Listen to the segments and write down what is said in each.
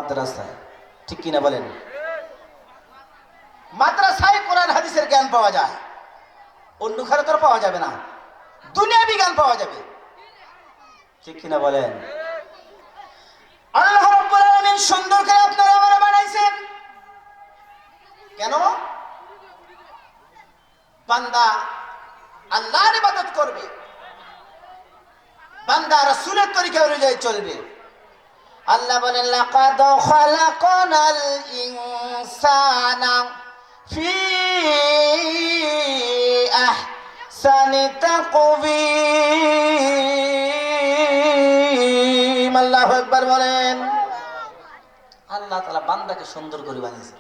মাদ্রাসায়, ঠিক কিনা বলেন? মাদ্রাসায় কোরআন হাদিসের জ্ঞান পাওয়া যায়, অন্য ঘরে তো পাওয়া যাবে না, দুনিয়াবি জ্ঞান পাওয়া যাবে, ঠিক কিনা বলেন? আল্লাহ রাব্বুল আলামিন সুন্দর করে আপনারা আমরা বানাইছেন কেন? বান্দা আল্লাহর ইবাদত করবে, বান্দা রাসূলের তরিকা অনুযায়ী চলবে। আল্লাহ বলেন লাকাদ খালাকনাল ইনসানা ফি আহসানি তাকওয়িম। আল্লাহু আকবার বলেন। আল্লাহ তাআলা বান্দাকে সুন্দর করে বানিয়েছেন।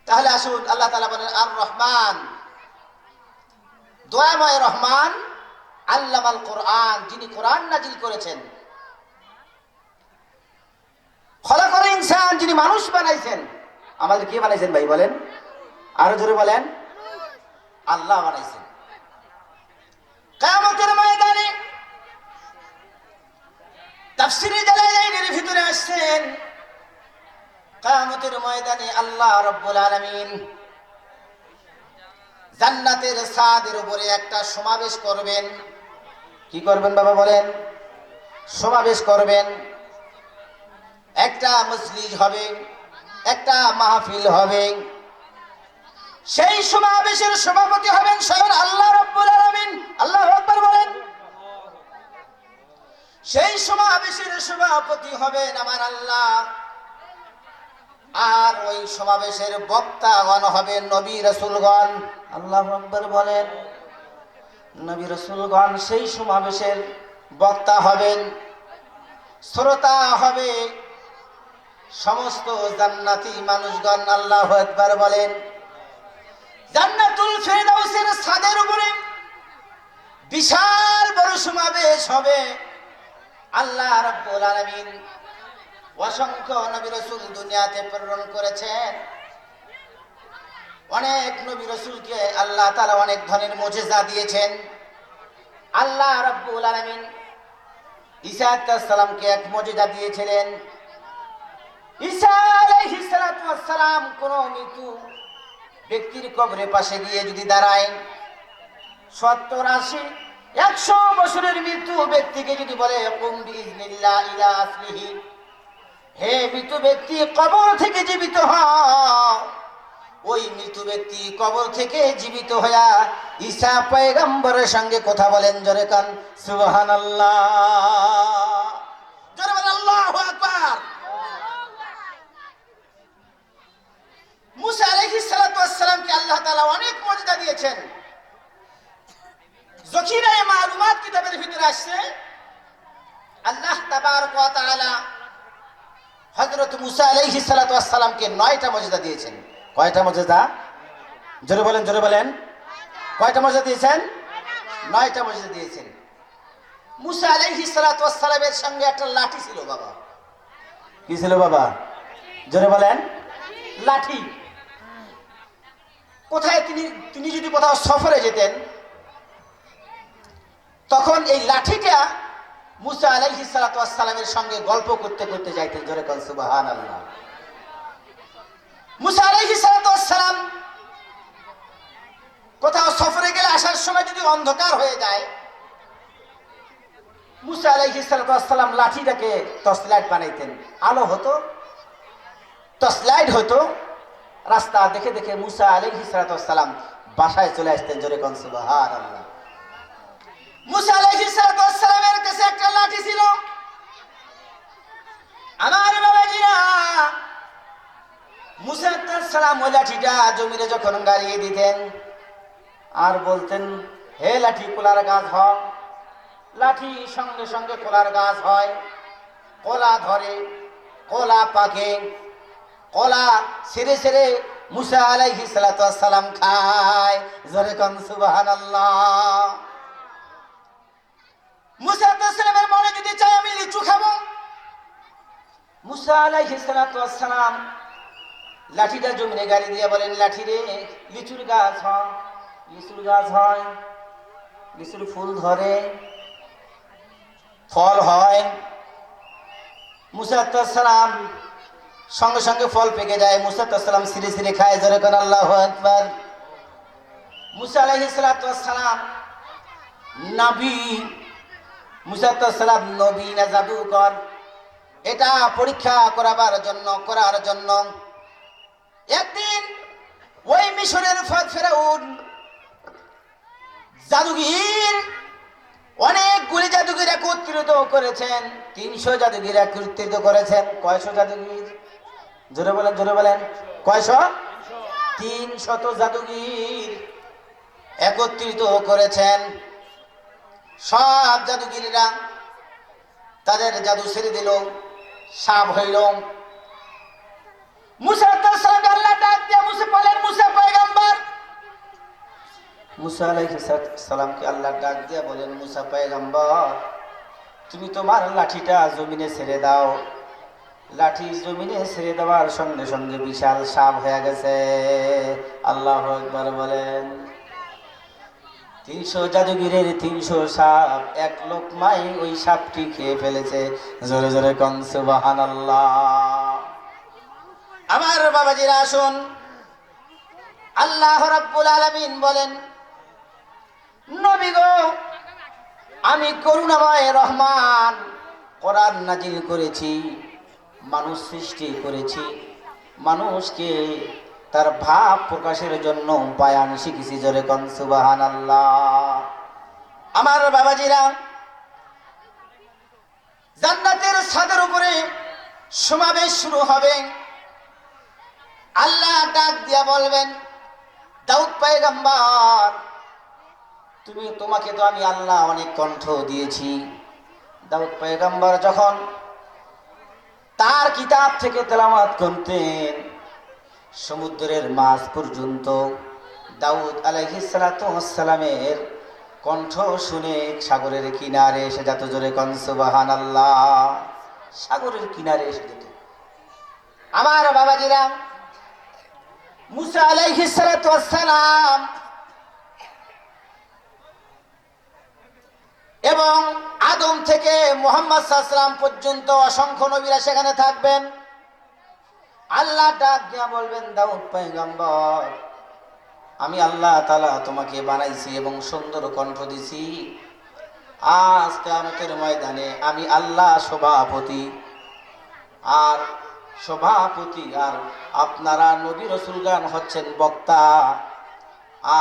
তাহলে আসুন, আল্লাহ তাআলা বলেন আর রহমান, দয়াময় রহমান, আল্লামাল কোরআন, যিনি কোরআন নাজিল করেছেন। খলাকাল ইনসান, যিনি মানুষ বানাইছেন। আমাদের কে বানাইছেন ভাই বলেন? আরো জোরে বলেন। আল্লাহ বানাইছেন। কিয়ামতের ময়দানে তাফসীরে জালালাইনের ভিতরে আসছেন, কিয়ামতের ময়দানে আল্লাহ রাব্বুল আলামিন জান্নাতের ছাদের উপরে একটা সমাবেশ করবেন। কি করবেন বাবা বলেন? সমাবেশ করবেন। একটা মজলিস হবে, একটা মাহফিল হবে। সেই সমাবেশের সভাপতি হবেন স্বয়ং আল্লাহ রাব্বুল আলামিন। আল্লাহু আকবার বলেন। সেই সমাবেশের সভাপতি হবেন আমার আল্লাহ। আর ওই সমাবেশের বক্তাগণ হবেন নবী রাসূলগণ। আল্লাহু আকবার বলেন। নবী রাসূলগণ সেই সমাবেশের বক্তা হবেন। শ্রোতা হবে সমস্ত জান্নাতি মানুষগণ। আল্লাহু আকবার বলেন। জান্নাতুল ফেরদাউসের ছাদের উপরে বিশাল বড় সমাবেশ হবে। আল্লাহ রাব্বুল আলামিন অসংখ্য নবী রাসূল দুনিয়াতে প্রেরণ করেছেন। অনেক নবী রাসূলকে আল্লাহ তাআলা অনেক ধরনের মুজিজা দিয়েছেন। আল্লাহ রাব্বুল আলামিন ঈসা আলাইহিস সালামকে এক মুজিজা দিয়েছিলেন। ঈসা আলাইহিস সালাতু ওয়াস সালাম কোন মৃত্যু ব্যক্তির কবরের পাশে গিয়ে যদি দাঁড়ায়, 70, 80, 100 বছরের মৃত্যু ব্যক্তিকে যদি বলে কুম বিইজনিল্লাহ ইলা আসলিহি, হে মৃত ব্যক্তি কবর থেকে জীবিত হও, ওই মৃত ব্যক্তি কবর থেকে জীবিত হইয়া ঈসা পয়গম্বরের সঙ্গে কথা বলেন। জোরে কান সুবহানাল্লাহ, জোরে বলেন আল্লাহু আকবার। মুসা আলাইহিস সালাতু ওয়াস সালামকে আল্লাহ তাআলা অনেক মুজিজা দিয়েছেন। যখিরায়ে মালুমাত কিতাবের ভিতরে আসছে আল্লাহ তাবারক ওয়া তাআলা হযরত মুসা আলাইহিস সালাতু ওয়াস সালামকে 9টা মুজিজা দিয়েছেন। কয়টা মুজিজা? জোরে বলেন, জোরে বলেন। কয়টা মুজিজা দিয়েছেন? 9টা মুজিজা দিয়েছেন। মুসা আলাইহিস সালাতু ওয়াস সালামের সঙ্গে একটা লাঠি ছিল বাবা। কি ছিল বাবা? জোরে বলেন। লাঠি। কোথায় তিনি যদি কোথাও সফরে যেতেন, তখন এই লাঠিটা মুসা আলাইহিস সালাতু ওয়াস সালামের সঙ্গে গল্প করতে করতে যাইতেন। জোরে কোন সুবহানাল্লাহ। মুসা আলাইহিস সালাতু ওয়াস সালাম কোথাও সফরে গেলে আসার সময় যদি অন্ধকার হয়ে যায়, মুসা আলাইহিস সালাতু ওয়াস সালাম লাঠিটাকে টর্চলাইট বানাইতেন। আলো হতো, টর্চলাইট হতো। রাস্তা দেখে দেখে মুসা আলাইহিস সালাতু ওয়াস সালাম বাসায় চলে আসতেন। জোরে কোন সুবহানাল্লাহ। মুসা আলাইহিস সালাতু ওয়াস সালামের কাছে একটা লাঠি ছিল। আমার বাবাজিরা, মুসা আলাইহিস সালাম ওই লাঠিটা জমিনে যখন গাড়িয়ে দিতেন আর বলতেন, হে লাঠি কলার গাছ হ। লাঠি সঙ্গে সঙ্গে কলার গাছ হয়, কলা ধরে, কলা পাকে, কলা ছেড়ে ছেড়ে মুসা আলাইহিস সালাতু ওয়াস সালাম খায়। জোরে কোন সুবহানাল্লাহ। মুসা আলাইহিস সালামের মনে যদি চাই আমি লিচু খাবো, মুসা আলাইহিস সালাতু ওয়াস সালাম লাঠিটা জমিনে গাড়ি দিয়ে বলেন, লাঠি রে লিচুর গাছ হয়, লিচুর গাছ হয়, লিচুর ফুল ধরে, ফল হয়। মুসা সালাম সঙ্গে সঙ্গে ফল পেকে যায়। মুসা সালাম সিঁড়ি সিঁড়ি খায়, জোরে কোন আল্লাহু আকবার। মুসা আলাইহিস সালাম নবী, মুসা সালাম নবী না জাদুকর, এটা পরীক্ষা করার জন্য একদিন ওই মিশরের ফেরাউন জাদুগির, অনেকগুলি জাদুগির একত্রিত করেছেন। 300 জাদুগির একত্রিত করেছেন। কয়শো জাদুগির? জোরে বলেন কয়শো? 300 জাদুগির একত্রিত করেছেন। সব জাদুগিরা তাদের জাদু ছেড়ে দিল, সাপ হইল। মুসা সালামকে আল্লাহ ডাক দিয়ে মুসা বলেন, মুসা পয়গম্বর, মুসা আলাইহিস সালামকে আল্লাহ ডাক দিয়ে বলেন, মুসা পয়গম্বর, তুমি তোমার লাঠিটা জমিনে ছেড়ে দাও। লাঠি জমিনে ছেড়ে দেওয়ার সঙ্গে সঙ্গে বিশাল সাপ হয়ে গেছে। আল্লাহু আকবার বলেন। 300 জাদুগিরের 300 সাপ এক লোকমাই ওই সাপটি খেয়ে ফেলেছে। জোরে জোরে কোন সুবহানাল্লাহ। আমার বাবাজিরা আসুন, আল্লাহ রাব্বুল আলামিন বলেন, নবী গো, আমি করুণাময় রহমান, কোরআন নাজিল করেছি, মানুষ সৃষ্টি করেছি, মানুষকে তার ভাব প্রকাশের জন্য বয়ান শিখেছি। জোরে কোন সুবহানাল্লাহ। আমার বাবাজিরা, জান্নাতের ছাদের উপরে সমাবেশ শুরু হবে। আল্লাহ ডাক দিয়া বলবেন, দাউদ পয়গম্বর, তোমাকে তো আমি আল্লাহ অনেক কণ্ঠ দিয়েছি। দাউদ পয়গম্বর যখন তার কিতাব থেকে তেলাওয়াত করতেন, সমুদ্রের মাঝ পর্যন্ত দাউদ আলাইহিস সালামের কণ্ঠ শুনে সাগরের কিনারে এসে যেত। জোরে কোন সুবহানাল্লাহ। সাগরের কিনারে এসে যেত। আমার বাবাজিরা, মুসা আলাইহিস সালাম এবং আদম থেকে মুহাম্মদ সাল্লাল্লাহু আলাইহি ওয়াসাল্লাম পর্যন্ত অসংখ্য নবীরা সেখানে থাকবেন। আল্লাহ ডাক দিয়া বলবেন, দাউদ পয়গম্বর, আমি আল্লাহ তাআলা তোমাকে বানাইছি এবং সুন্দর কণ্ঠ দিছি। আজ কিয়ামতের ময়দানে আমি আল্লাহ সভাপতি, আর আপনারা নবী রাসূলগণ হচ্ছেন বক্তা।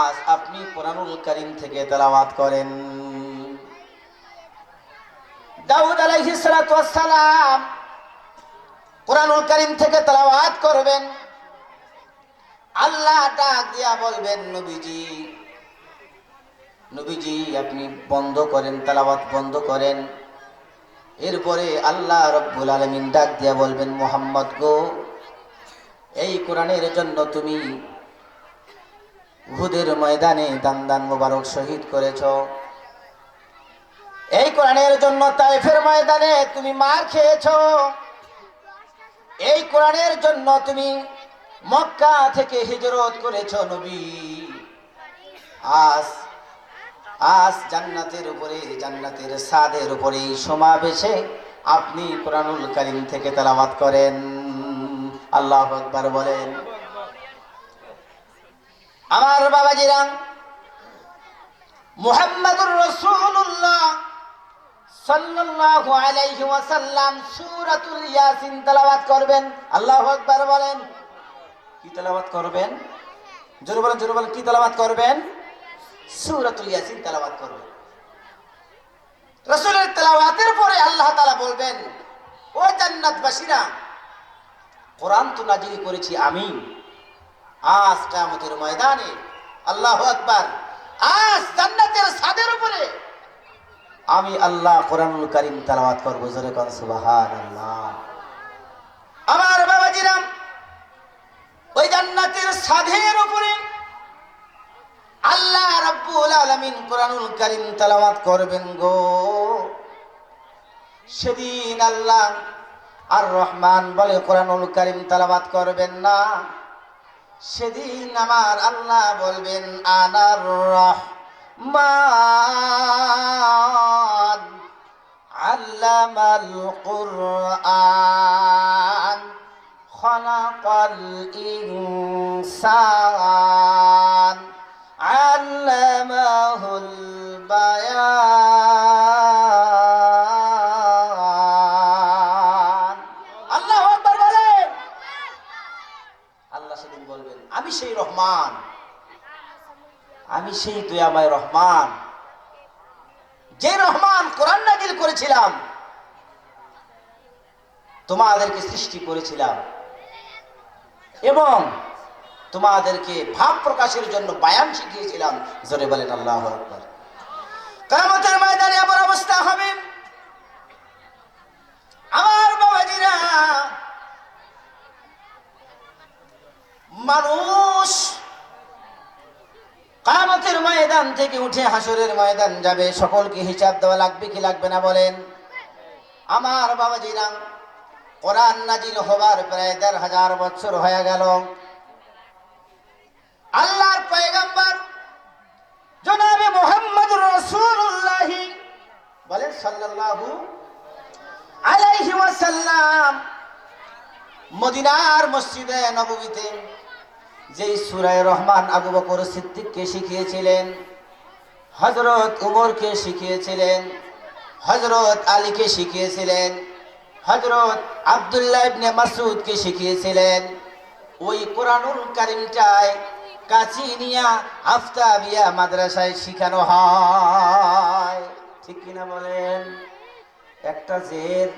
আজ আপনি কোরআনুল কারীম থেকে তেলাওয়াত করেন। দাউদ আলাইহিস সালাম কোরআনুল কারীম থেকে তেলাওয়াত করবেন। আল্লাহ ডাক দিয়া বলবেন, নবীজি আপনি বন্ধ করেন, তেলাওয়াত বন্ধ করেন। এরপরে আল্লাহ রাব্বুল আলামিন ডাক দিয়া বলবেন, মুহাম্মদ গো, এই কোরআনের জন্য তুমি উহুদের ময়দানে দান মোবারক শহীদ করেছো। এই কোরআনের জন্য তায়েফের ময়দানে তুমি মার খেয়েছো। এই কোরআনের জন্য তুমি মক্কা থেকে হিজরত করেছো। নবী, আজ জান্নাতের উপরে, জান্নাতের ছাদের উপরে সমাবেশে আপনি কোরআনুল কারীম থেকে তেলাওয়াত করেন। আল্লাহু আকবার বলেন। আমার বাবাজিরা, মুহাম্মাদুর রাসূলুল্লাহ সাল্লাল্লাহু আলাইহি ওয়াসাল্লাম সূরাতুল ইয়াসিন তেলাওয়াত করবেন। আল্লাহু আকবার বলেন। কি তেলাওয়াত করবেন? জোরে বলেন, কি তেলাওয়াত করবেন? সূরাতুল ইয়াসিন তেলাওয়াত করবেন। রাসূলের তেলাওয়াতের পরে আল্লাহ তাআলা বলবেন, ও জান্নাতবাসীরা, কোরআন তো নাজিল করেছি আমি। আজ কিয়ামতের ময়দানে, আল্লাহু আকবার, আজ জান্নাতের ছাদের উপরে আমি আল্লাহ কোরআনুল কারীম তেলাওয়াত করব। জোরে কোন সুবহানাল্লাহ। আমার বাবাজিরা, ওই জান্নাতের ছাদের উপরে আল্লাহ রাব্বুল আলামিন কোরআনুল কারীম তেলাওয়াত করবেন গো। সেদিন আল্লাহ আর রহমান বলে কোরআনুল কারীম তেলাওয়াত করবেন না। সেদিন আমার আল্লাহ বলবেন, আনার রহমান আল্লামাল কুরআন খালাকাল ইনসান আল্লামাহুল বায়ান। আল্লাহু আকবার বলেন। আল্লাহ সেদিন বলবেন, আমি সেই রহমান, আমি সেই দয়াময় রহমান, যে রহমান কোরআন নাযিল করেছিলাম, তোমাদেরকে সৃষ্টি করেছিলাম এবং তোমাদেরকে ভাব প্রকাশের জন্য বায়ান শিখিয়েছিলাম। জোরে বলেন আল্লাহু আকবার। কিয়ামতের ময়দানে এমন অবস্থা হবে, আমার বাবাজিরা, মানুষ কিয়ামতের ময়দান থেকে উঠে হাসরের ময়দান যাবে। সকলকে হিসাব দেওয়া লাগবে কি লাগবে না বলেন? আমার বাবাজিরা, কোরআন নাজিল হবার প্রায় ১,৫০০ বছর হয়ে গেল। আল্লাহর পয়গম্বর জনাবে মুহাম্মদুর রাসূলুল্লাহ বলেন সাল্লাল্লাহু আলাইহি ওয়াসাল্লাম মদিনার মসজিদে নববীতে যেই সূরা রহমান আবু বকর সিদ্দিককে শিখিয়েছিলেন, হযরত উমরকে শিখিয়েছিলেন, হযরত আলীকে শিখিয়েছিলেন, হযরত আব্দুল্লাহ ইবনে মাসউদকে শিখিয়েছিলেন, ওই কোরআনুল কারীমটাই কাচিনিয়া আফতাবিয়া মাদ্রাসায় শিখানো হয়। ঠিক কিনা বলেন? একটা জের